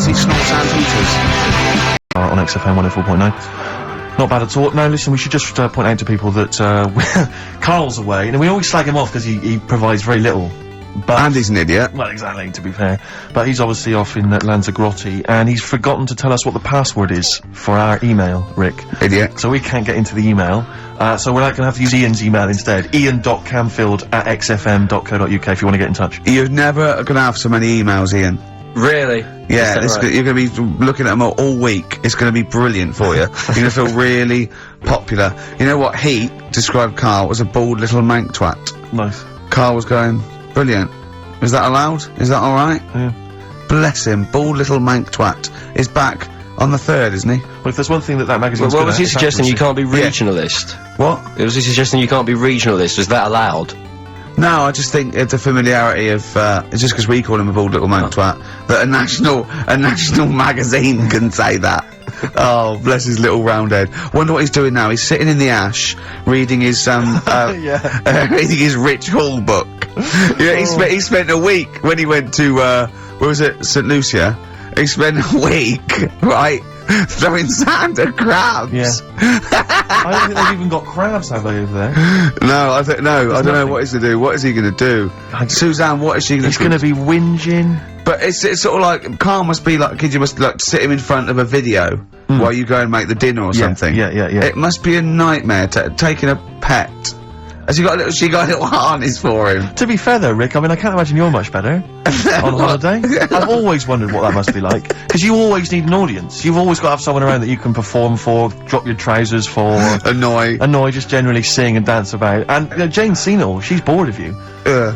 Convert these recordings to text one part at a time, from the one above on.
fancy snorts and hooters. On XFM 104.9. Not bad at all. No, listen, we should just point out to people that Carl's away, and we always slag him off because he provides very little. But And he's an idiot. well, exactly, to be fair. But he's obviously off in Lanzarote, and he's forgotten to tell us what the password is for our email, Rick. Idiot. So we can't get into the email. So we're not gonna have to use Ian's email instead. ian.camfield@xfm.co.uk if you want to get in touch. You're never gonna have so many emails, Ian. Really? Yeah, Is that right? you're gonna be looking at them all week. It's gonna be brilliant for you. You're gonna feel really popular. You know what Heat described Carl as a bald little mank twat. Nice. Carl was going, brilliant. Is that allowed? Is that alright? Yeah. Bless him, bald little mank twat is back on the 3rd, isn't he? Well, if there's one thing that magazine's What good was at, he it's suggesting? You accuracy. can't be regionalist. What? Was he suggesting you can't be regionalist? Was that allowed? No, I just think it's a familiarity of, it's just because we call him a bald little mank twat, that a national magazine can say that. Oh, bless his little round head. Wonder what he's doing now. He's sitting in the ash, reading his, reading his Rich Hall book. Yeah, he spent a week when he went to, where was it, St. Lucia? He spent a week, right, throwing sand at crabs. Yeah. I don't think they've even got crabs, have they, over there? No, I don't know nothing. what he's gonna do. What is he gonna do? Suzanne, what is she gonna do? He's gonna be whinging. But it's sort of like, Carl must be like, you must like sit him in front of a video while you go and make the dinner or something. Yeah. It must be a nightmare taking a pet. Has she got a little harness for him? To be fair though, Rick, I mean, I can't imagine you're much better on holiday. I've always wondered what that must be like. Because you always need an audience. You've always got to have someone around that you can perform for, drop your trousers for, Annoy, just generally sing and dance about. And, you know, Jane's seen it all. She's bored of you.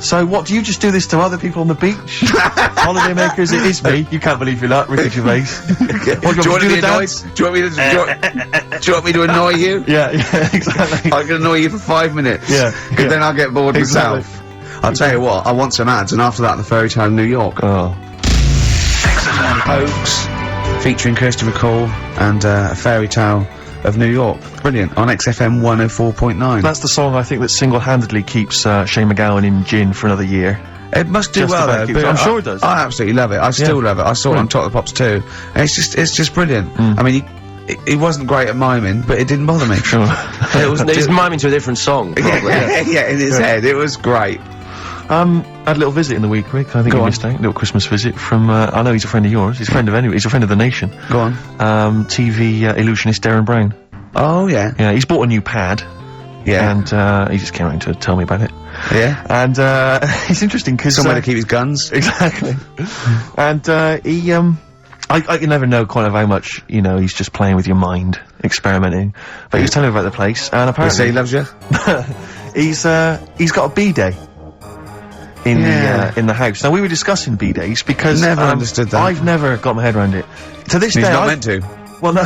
So what, do you just do this to other people on the beach? Holiday makers, it is me. You can't believe your luck, Ricky Gervais. What, do you want to be annoyed? Do you want me to annoy you? Yeah, exactly. I can annoy you for 5 minutes. Yeah. Because then I'll get bored Exactly. myself. I'll tell you what, I want some ads, and after that, the fairy tale of New York. Oh. Hoax, featuring Kirsty McCall, and a fairy tale of New York. Brilliant, on XFM 104.9. That's the song I think that single-handedly keeps Shane McGowan in gin for another year. It must do Just well about though, keeps- but I'm sure it does. I absolutely love it. I still love it. I saw it on Top of the Pops too. And it's just brilliant. I mean, he wasn't great at miming, but it didn't bother me. Sure. It was miming to a different song, probably. Yeah, in his head. It was great. Had a little visit in the week, Rick. I think you missed out. A little Christmas visit from, I know he's a friend of yours. He's a friend of he's a friend of the nation. Go on. TV illusionist Darren Brown. Oh, yeah. Yeah, he's bought a new pad. Yeah. And, he just came around to tell me about it. Yeah. And, it's interesting because, Somewhere to keep his guns. Exactly. And, I can never know kind of how much, you know, he's just playing with your mind, experimenting. But he was telling me about the place, and You apparently say he loves you? he's got a B-day in the house. Now we were discussing B-days because Never understood that. I've never got my head around it. To this He's day, not meant to. Well, no,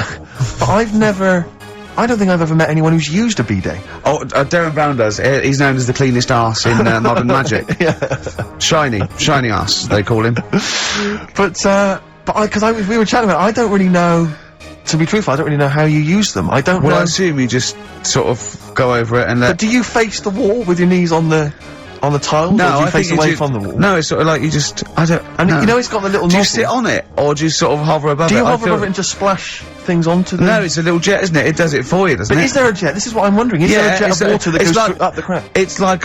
but I don't think I've ever met anyone who's used a B-day. Oh, Darren Brown does. He's known as the cleanest arse in Modern Magic. Yeah. Shiny arse, they call him. But we were chatting about it, I don't really know, to be truthful, I don't really know how you use them. I don't know. Well, I assume you just sort of go over it and let... But do you face the wall with your knees on the tiles? No, or do you I face think away you from the wall? No, it's sort of like you just... I don't... And no. you know it's got the little Do you nozzle. sit on it, or do you sort of hover above it? Do you I hover feel- over it and just splash things onto them? No, it's a little jet, isn't it? It does it for you, doesn't But it? is there a jet? This is what I'm wondering. Is there a jet of water that goes up the crap? It's like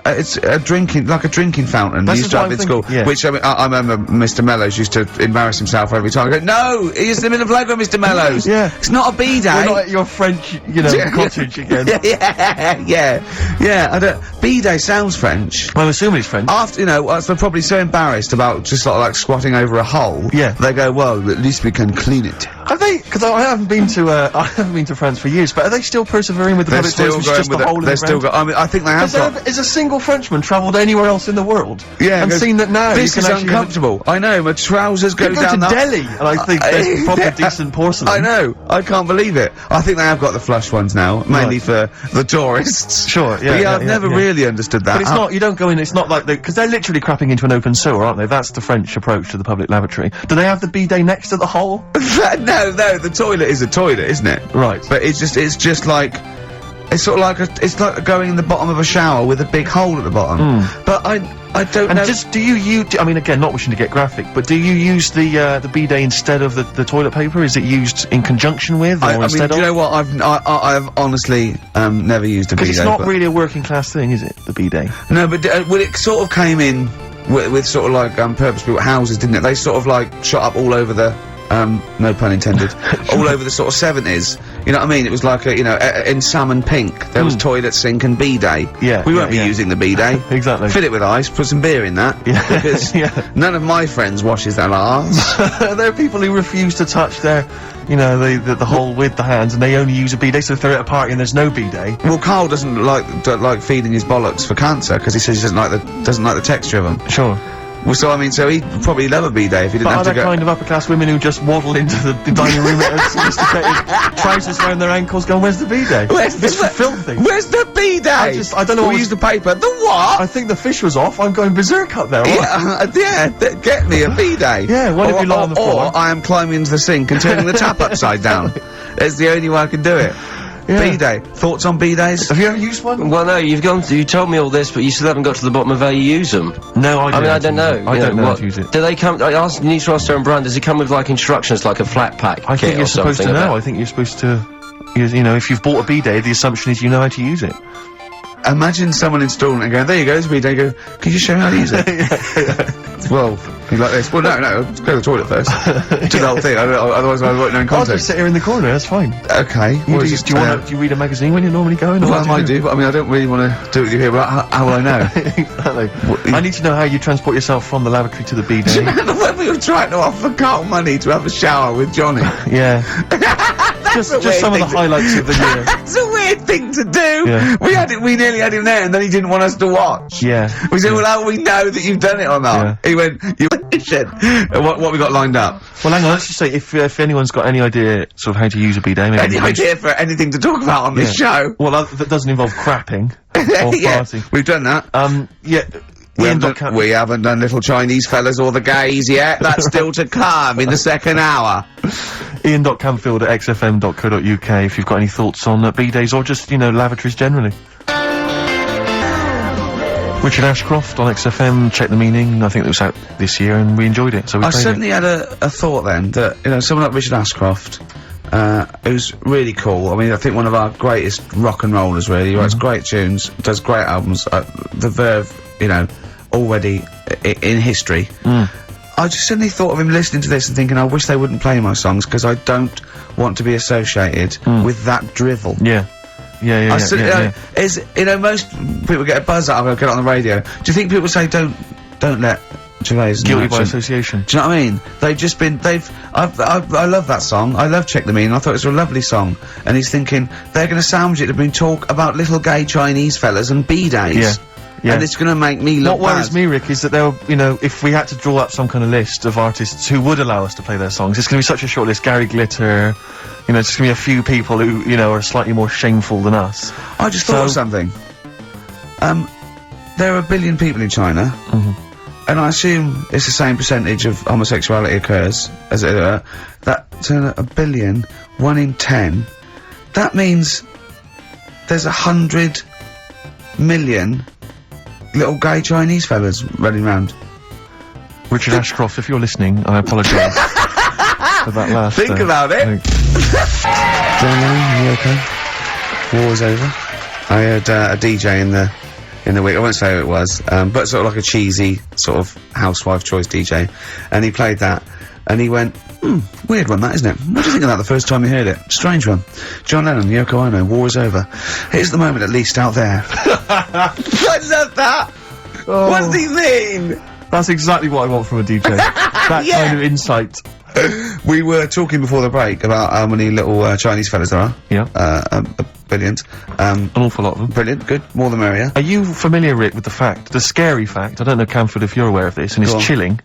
it's a drinking fountain. That's we used to have what in I'm school. thinking, yeah. Which I mean, I remember Mr. Mellows used to embarrass himself every time. I go, no, he's in the middle of Lego, Mr. Mellows. Yeah. It's not a B-day. We're not at your French, you know, cottage again. yeah. I don't. B-day sounds French. I'm assuming it's French. After, you know, they're probably so embarrassed about just sort of like squatting over a hole. Yeah. They go, well, at least we can clean it. Have they? Because I haven't been to France for years. But are they still persevering with the They're public still toilets? going Just with a hole it. in They're the still ground? I mean, I think they have got... Has a single Frenchman travelled anywhere else in the world? Yeah, and seen that now this you is can actually uncomfortable. I know, my trousers go You go down to that... Delhi, and I think there's proper decent porcelain. I know, I can't believe it. I think they have got the flush ones now, mainly for the tourists. Sure, yeah. But I've never really understood that. But it's not, you don't go in, it's not like because they're literally crapping into an open sewer, aren't they? That's the French approach to the public lavatory. Do they have the bidet next to the hole? No, the toilet is a toilet, isn't it? Right. But it's just like, It's sort of like it's like going in the bottom of a shower with a big hole at the bottom. But I don't know. And do you I mean, again, not wishing to get graphic, but do you use the bidet instead of the toilet paper? Is it used in conjunction with, or I mean, instead do of? you know what? I've honestly never used a bidet. Because it's not really a working class thing, is it? The bidet. No, but well, it sort of came in with sort of like purpose-built houses, didn't it? They sort of like shot up all over the no pun intended, all over the sort of 70s. You know what I mean? It was like in salmon pink, there was toilet, sink and bidet. Yeah, we won't be using the bidet. Exactly. Fill it with ice, put some beer in that. Yeah. Because none of my friends washes their arse. There are people who refuse to touch their, the hole with the hands, and they only use a bidet. So if they're at a party and there's no bidet. Well, Carl don't like feeding his bollocks for cancer because he says he doesn't like the texture of them. Sure. Well, so I mean, so he'd probably love a bidet if he didn't have to go. But are there kind of upper-class women who just waddle into the dining room with sophisticated trousers around their ankles going, where's the bidet? It's filthy. Where's the bidet? I don't know. We use the paper. The what? I think the fish was off. I'm going berserk up there. Get me a bidet. Yeah, why don't you lie on the floor? Or I am climbing into the sink and turning the tap upside down. It's the only way I can do it. Yeah. Bidet. Thoughts on bidets? Have you ever used one? Well, no, you told me all this, but you still haven't got to the bottom of how you use them. No, I mean, I don't know. I don't know how to use it. Do they come, you need to ask Stone Brand, does it come with, like, instructions, like a flat pack I think kit you're or supposed to something know. I think you're supposed to, if you've bought a bidet, the assumption is you know how to use it. Imagine someone installing it and going, there you go, it's a bidet. Go, can you show me how to use it? Well, you like this? Well, no, go to the toilet first. Do the whole thing, otherwise I won't know in I'll context. just sit here in the corner, that's fine. Okay. Do you read a magazine when you're normally going? Well, I might do, but I mean, I don't really want to do it with you here, but how will I know? Exactly. I need to know how you transport yourself from the lavatory to the bidet. Do you remember when we were trying to offer Carl money to have a shower with Johnny? Yeah. just some of the highlights of the year. That's a weird thing to do. Yeah. We nearly had him there, and then he didn't want us to watch. Yeah. We said, well, how will we know that you've done it or not? Yeah. He went, you said, what we got lined up? Well, hang on, let's just say, if anyone's got any idea sort of how to use a bidet, maybe... Any idea for anything to talk about on this show? Well, that doesn't involve crapping. Or farting. We've done that. We haven't done Little Chinese Fellas or the Gays yet. That's still to come in the second hour. Ian.Camfield@xfm.co.uk if you've got any thoughts on bidets or just, lavatories generally. Richard Ashcroft on XFM, Check the Meaning. I think it was out this year and we enjoyed it, so we played it. I certainly had a thought then that, someone like Richard Ashcroft, who's really cool. I mean, I think one of our greatest rock and rollers, really. He writes great tunes, does great albums. The Verve, already in history. I just suddenly thought of him listening to this and thinking, I wish they wouldn't play my songs because I don't want to be associated with that drivel. Yeah. Most people get a buzz out of it, get it on the radio. Do you think people say don't let Gervais guilty by association? Do you know what I mean? I love that song. I love Check the Meaning. I thought it was a lovely song. And he's thinking they're going to sandwich it to bring talk about little gay Chinese fellas and bidets. Yeah. And it's going to make me look What worries me, Rick, is that if we had to draw up some kind of list of artists who would allow us to play their songs, it's going to be such a short list. Gary Glitter, it's going to be a few people who, are slightly more shameful than us. I just thought of something. There are 1 billion people in China, and I assume it's the same percentage of homosexuality occurs as that 1 billion, 1 in 10. That means there's 100 million little gay Chinese fellas running around. Richard Ashcroft, if you're listening, I apologise for that last. Think about it. Johnny, you okay? War's over. I heard a DJ in the week. I won't say who it was, but sort of like a cheesy sort of housewife choice DJ, and he played that, and he went, weird one that, isn't it? What do you think of that the first time you heard it? Strange one. John Lennon, Yoko Ono, war is over. Here's the moment at least out there. I love that! Oh. What does he mean? That's exactly what I want from a DJ. That kind of insight. We were talking before the break about how many little Chinese fellas there are. Yeah. Billions. An awful lot of them. Brilliant, good, more the merrier. Are you familiar, Rick, with the scary fact, I don't know, Camford, if you're aware of this, and it's chilling.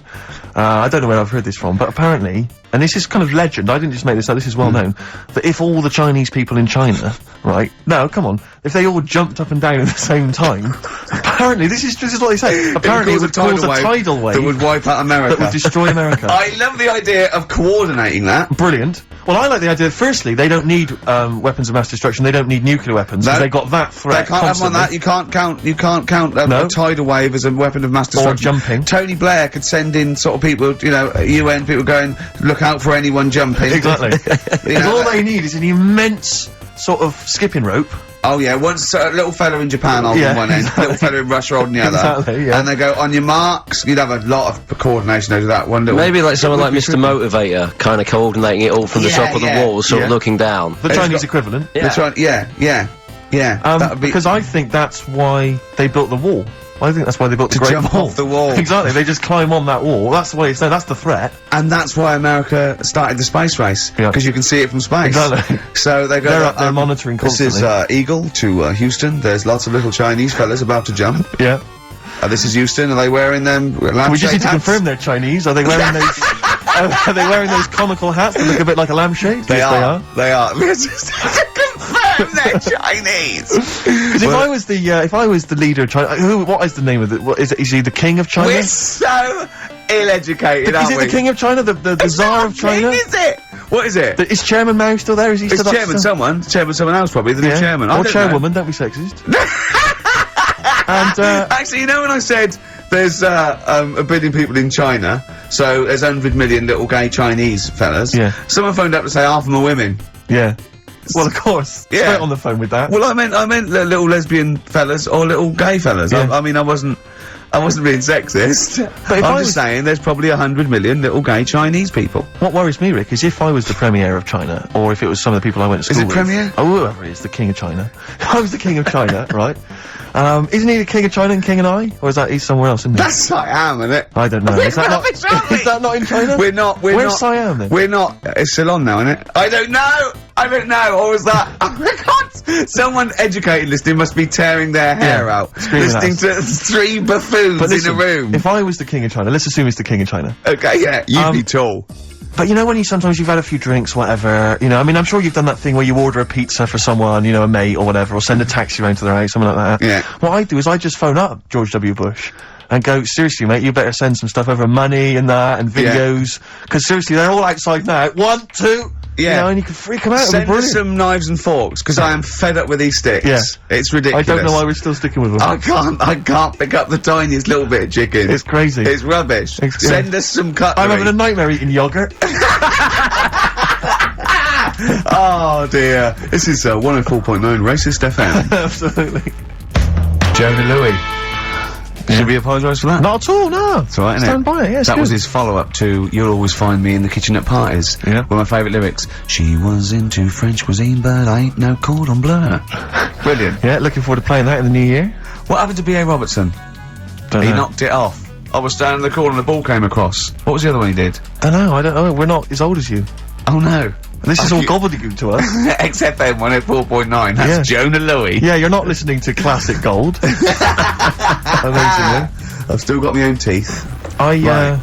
I don't know where I've heard this from, but apparently, and this is kind of legend, I didn't just make this up, this is well known, that if all the Chinese people in China, right, no, come on, if they all jumped up and down at the same time, apparently, this is what they say, apparently it would cause a tidal wave that would wipe out America. That would destroy America. I love the idea of coordinating that. Brilliant. Well, I like the idea that firstly, they don't need, weapons of mass destruction, they don't need nuclear weapons, because No. they got that threat They can't have one constantly. that. You can't count No. a tidal wave as a weapon of mass destruction. jumping. Tony Blair could send in sort of people, you know, UN people going, look out for anyone jumping. Exactly. You Because know, all they need is an immense sort of skipping rope. oh yeah, once a little fella in Japan holding Yeah, one end, exactly. little fella in Russia holding the other. Exactly, yeah. And they go, on your marks, you'd have a lot of coordination over that one little... Maybe like someone like be Mr. Motivator, kind of coordinating it all from the Yeah, top of the yeah. wall, sort of Yeah. looking down. The It's Chinese got- equivalent. Yeah. That's right, yeah. That would be... Because I think that's why they built the wall. I think that's why they built the To Great jump Wall. off the wall. Exactly, they just climb on that wall. That's the way it's there, that's the threat. And that's why America started the space race. Yeah. Because you can see it from space. Exactly. So they go... They're up there monitoring This is, constantly. Eagle to, Houston. There's lots of little Chinese fellas about to jump. Yeah. This is Houston. Are they wearing them We just need lampshade to hats? confirm they're Chinese. Are they wearing those... are they wearing those comical hats that look a bit like a lampshade? They Yes, are. They are. Let's just confirm they're Chinese. Because if I was the leader of China, what is the name of the, what, is he the king of China? We're so ill-educated, Is aren't it we? the king of China, the It's czar not of China? King, is it? What is it? Is Chairman Mao still there? Is he It's still up chairman still? someone else probably, the new chairman. I Or don't chairwoman, don't be sexist. And, know. Actually, you know when I said there's, a billion people in China, so there's 100 million little gay Chinese fellas. Yeah. Someone phoned up to say half of them are women. yeah. Well, of course. Yeah. Straight on the phone with that. Well, I meant little lesbian fellas or little gay fellas. Yeah. I mean, I wasn't being sexist. But if I'm I just was- saying there's probably 100 million little gay Chinese people. What worries me, Rick, is if I was the premier of China, or if it was some of the people I went to Is school it with. premier? Oh, whoever is, the king of China. If I was the king of China, right? Isn't he the king of China and king and I? Or is that, he's somewhere else, isn't he? That's Siam, isn't it? I don't know. We're Is that not, rubbish, aren't we? is that not in China? We're not. Where's Siam then? We're not. It's Ceylon now, isn't it? I don't know. Or was that? I can't. Someone educated listening must be tearing their hair Yeah, out, screaming at listening to three buffoons But listen, in a room. if I was the king of China, let's assume it's the king of China. Okay, yeah, you'd be tall. But you know when sometimes you've had a few drinks, whatever, you know, I mean, I'm sure you've done that thing where you order a pizza for someone, you know, a mate or whatever, or send a taxi round to their house, something like that. Yeah. What I do is I just phone up George W. Bush and go, seriously, mate, you better send some stuff over, money and that, and Yeah. videos, because seriously, they're all outside now. 1, 2, Yeah. you know, and you can freak them out. It'll be Send us brilliant. some knives and forks, because I am fed up with these sticks. Yeah. It's I ridiculous. don't know why we're still sticking with them. I can't pick up the tiniest little bit of chicken. It's crazy. It's rubbish. Yeah. Send us some cutlery. I'm having a nightmare eating yogurt. Oh dear. This is 104.9 Racist FM. Absolutely. Jonah Louis. Should we apologise for that? Not at all, no. That's right, isn't Stand it? by it, yeah, it's That was good. his follow-up to You'll Always Find Me in the Kitchen at Parties. Yeah. One of my favourite lyrics. She was into French cuisine, but I ain't no cordon bleu. Brilliant. Yeah, looking forward to playing that in the new year. What happened to B.A. Robertson? Don't He know. knocked it off. I was standing in the corner and the ball came across. What was the other one he did? Don't know, I don't know. We're not as old as you. Oh no. This is all You- gobbledygook to us. XFM 104.9. That's Yeah. Jonah Louis. Yeah, you're not listening to classic gold. Amazingly. I've still got my own teeth. I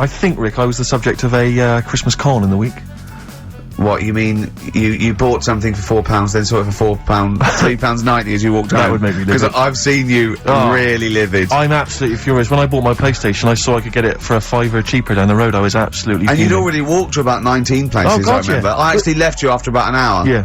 think, Rick, I was the subject of a Christmas con in the week. What, you mean you bought something for £4, then saw it for £4, £3.90 as you walked home? That would make me livid. Because I've seen you Oh. really livid. I'm absolutely furious. When I bought my PlayStation, I saw I could get it for a £5 cheaper down the road. I was absolutely And you'd fuming. already walked to about 19 places, Oh, God, I remember. yeah. I actually left you after about an hour. Yeah.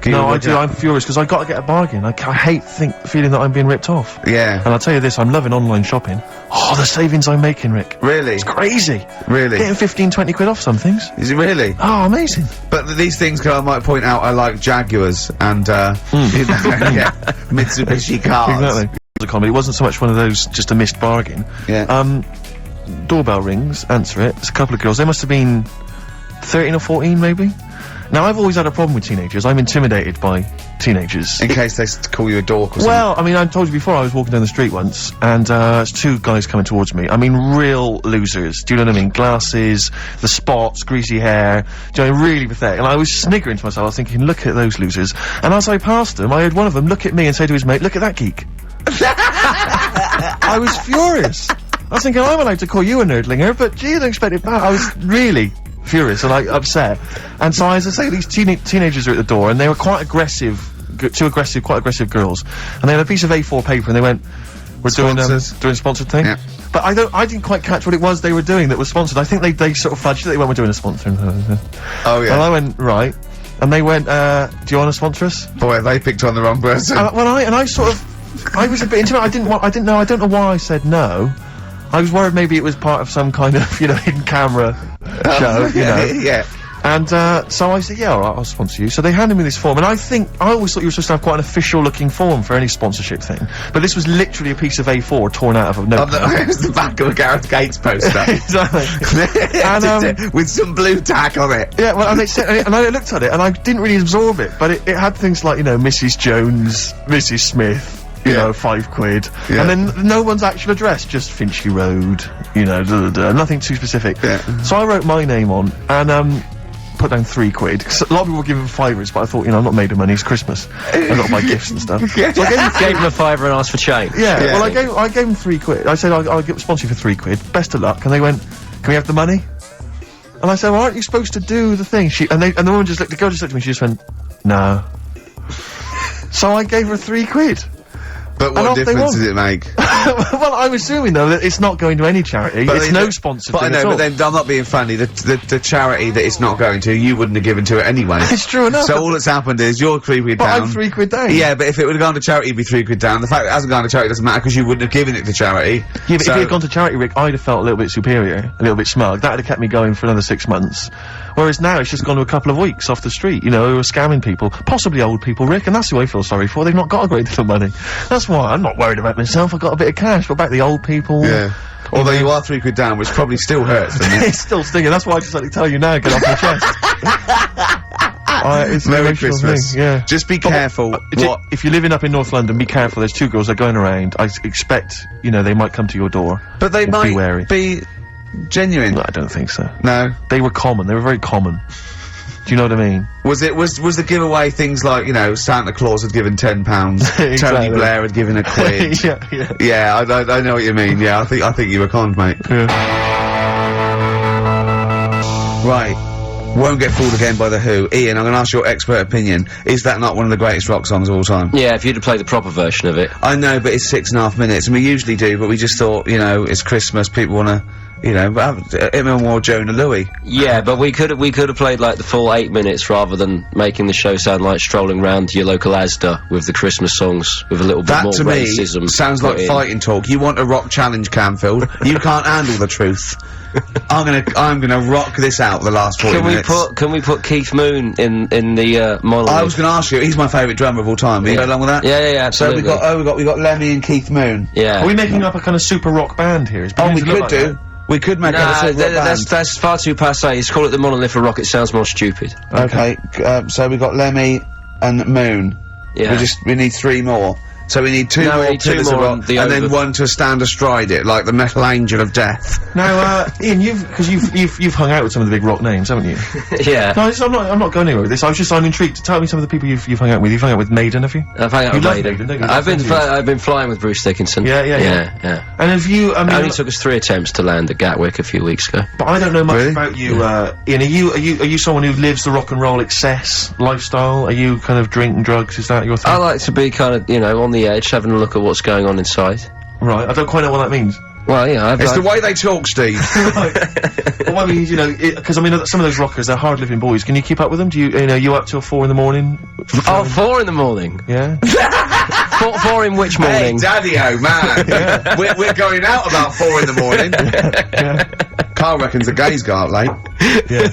Can you No, I work do. out? I'm furious because I got to get a bargain. I hate feeling that I'm being ripped off. Yeah. And I'll tell you this, I'm loving online shopping. Oh, the savings I'm making, Rick. Really? It's crazy. Really? Getting 15, 20 quid off some things. Is it really? Oh, amazing. But these things, I might point out, I like Jaguars and, you know, yeah, Mitsubishi cars. Exactly. It wasn't so much one of those, just a missed bargain. Yeah. Doorbell rings, answer it. It's a couple of girls. They must have been 13 or 14, maybe. Now, I've always had a problem with teenagers. I'm intimidated by teenagers. In case they call you a dork or something. Well, I mean, I told you before, I was walking down the street once, and, there's two guys coming towards me. I mean, real losers. Do you know what I mean? Glasses, the spots, greasy hair. Do you know, really pathetic. And I was sniggering to myself, I was thinking, look at those losers. And as I passed them, I heard one of them look at me and say to his mate, look at that geek. I was furious. I was thinking, I'm allowed to call you a nerdlinger, but gee, I didn't expect it back. I was really furious and, like, upset. And so, as I say, these teenagers are at the door, and they were quite aggressive, quite aggressive girls. And they had a piece of A4 paper, and they went, we're Sponsors. doing a sponsored thing. Yeah. But I didn't quite catch what it was they were doing that was sponsored. I think they sort of fudged it. They went, we're doing a sponsor. Oh, yeah. Well, I went, right. And they went, do you want to sponsor us? Boy, they picked on the wrong person. I sort of, I was a bit intimate. I don't know why I said no. I was worried maybe it was part of some kind of, you know, hidden camera show, you know. Yeah. And, so I said, yeah, alright, I'll sponsor you. So they handed me this form, and I always thought you were supposed to have quite an official-looking form for any sponsorship thing. But this was literally a piece of A4 torn out of a notepad. It was the back of a Gareth Gates poster. Exactly. And, with some blue tack on it. Yeah, well, and they said, and I looked at it, and I didn't really absorb it, but it had things like, you know, Mrs. Jones, Mrs. Smith, you know, £5. Yeah. And then no one's actual address, just Finchley Road, you know, nothing too specific. Yeah. So I wrote my name on, and, put down £3. Cause a lot of people were giving £5s, but I thought, you know, I'm not made of money, it's Christmas. I've got to buy gifts and stuff. So I gave him a £5 and asked for change. Yeah, well, I gave them £3. I said, I'll sponsor you for £3. Best of luck. And they went, can we have the money? And I said, well, aren't you supposed to do the thing? And the woman just looked, the girl just looked at me, she just went, no. So I gave her £3. But what difference does it make? Well, I'm assuming, though, that it's not going to any charity. But it's no sponsored thing at all. But then, I'm not being funny, the charity that it's not going to, you wouldn't have given to it anyway. It's true enough. So all that's happened is, you're £3 down. But I'm £3 down. Yeah, but if it would have gone to charity, it'd be £3 down. The fact that it hasn't gone to charity doesn't matter, because you wouldn't have given it to charity. Yeah, but if it had gone to charity, Rick, I'd have felt a little bit superior, a little bit smug. That'd have kept me going for another 6 months. Whereas now, it's just gone to a couple of weeks off the street, you know, who are scamming people. Possibly old people, Rick, and that's who I feel sorry for. They've not got a great deal of money. That's why I'm not worried about myself. I've got a bit of cash. What about the old people? Yeah. Although you are £3 down, which probably still hurts, doesn't it? It's still stinging. That's why I just like to tell you now, get off my chest. It's Merry an emotional Christmas. thing, yeah. Just be careful. If you're living up in North London, be careful. There's 2 girls that are going around. I expect, you know, they might come to your door. But they might be wary. be genuine. No, I don't think so. No. They were common. They were very common. Do you know what I mean? Was the giveaway things like, you know, Santa Claus had given £10, Exactly. Tony Blair had given £1? Yeah. Yeah, I know what you mean. Yeah, I think you were conned, mate. Yeah. Right. Won't Get Fooled Again by The Who. Ian, I'm gonna ask your expert opinion. Is that not one of the greatest rock songs of all time? Yeah, if you'd have played the proper version of it. I know, but it's 6.5 minutes, and we usually do, but we just thought, you know, it's Christmas, people wanna, you know, have him and more Jonah Louis. Yeah, but we could have played like the full 8 minutes rather than making the show sound like strolling round your local Asda with the Christmas songs with a little bit more racism. That to me sounds like fighting talk. You want a rock challenge, Canfield. You can't handle the truth. I'm gonna rock this out the last 40 minutes. Can we put Keith Moon in the monologue? I was gonna ask you. He's my favourite drummer of all time. Will you go along with that? Yeah, absolutely. So we got Lemmy and Keith Moon. Yeah. Are we making up a kind of super rock band here? We could do. We could make up a super rock band. That's far too passé. Let's call it the Monolith of Rock. It sounds more stupid. Okay. So we got Lemmy and Moon. Yeah. We need 3 more. So we need 2 more pillars of rock, and then 1 to stand astride it, like the metal angel of death. Now, Ian, you've hung out with some of the big rock names, haven't you? Yeah. No, I'm not going anywhere with this. I'm intrigued. Tell me some of the people you've hung out with. You've hung out with Maiden, have you? I've hung out with Maiden, don't you? I've been flying with Bruce Dickinson. Yeah. And have you? I mean, it only took us 3 attempts to land at Gatwick a few weeks ago. But I don't know much about you, Ian. Are you someone who lives the rock and roll excess lifestyle? Are you kind of drink and drugs? Is that your thing? I like to be kind of, you know, on the edge, having a look at what's going on inside. Right, I don't quite know what that means. Well, yeah, it's the way they talk, Steve. Well, I mean, you know, because I mean, some of those rockers, they're hard-living boys. Can you keep up with them? Do you up till 4 in the morning? Oh, 4 in the morning? Yeah. 4 in which morning? Hey, Daddy-o, man. We're going out about 4 in the morning. Yeah. Carl reckons the gays go out late. Yeah.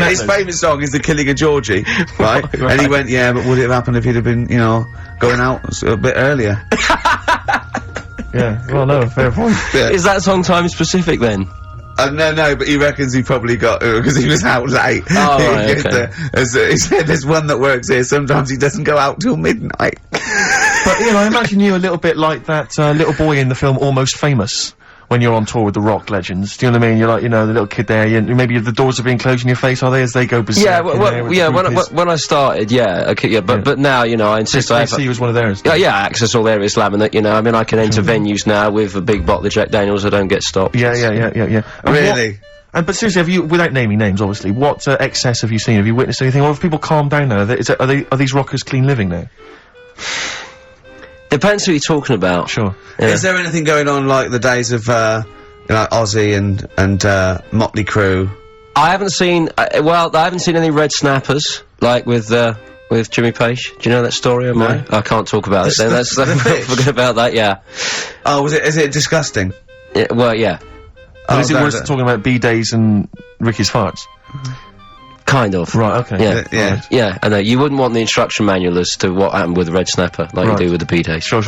His favourite song is The Killing of Georgie, right? And he went, yeah, but would it have happened if he'd have been, you know, going out a bit earlier? Yeah, well, no, fair point. Yeah. Is that song time specific then? No, but he reckons he probably got, because he was out late. Oh, right, okay. He said there's one that works here, sometimes he doesn't go out till midnight. But, you know, I imagine you a little bit like that, little boy in the film Almost Famous. When you're on tour with the rock legends, do you know what I mean? You're like, you know, the little kid there, maybe the doors are being closed in your face, are they, as they go berserk? Yeah, when I started, but now, you know, I insist I see you as one of theirs. Yeah, access all areas laminate, you know, I mean, I can enter venues now with a big bottle of Jack Daniels, I don't get stopped. Yeah. Really? But seriously, have you, without naming names, obviously, what, excess have you seen? Have you witnessed anything? Or have people calmed down now? Are these rockers clean living now? Depends who you're talking about. Sure. Yeah. Is there anything going on like the days of, Ozzy and Motley Crue? I haven't seen, I haven't seen any red snappers, like with Jimmy Page. Do you know that story? No. I can't talk about it then. The fish? Forget about that, yeah. Oh, is it disgusting? Yeah, well, yeah. But is it no, worse than talking about B-days and Ricky's farts? Kind of. Right, okay. Yeah. Yeah. Yeah, I know. You wouldn't want the instruction manual as to what happened with the red snapper, like Right. you do with the B-days. Sure.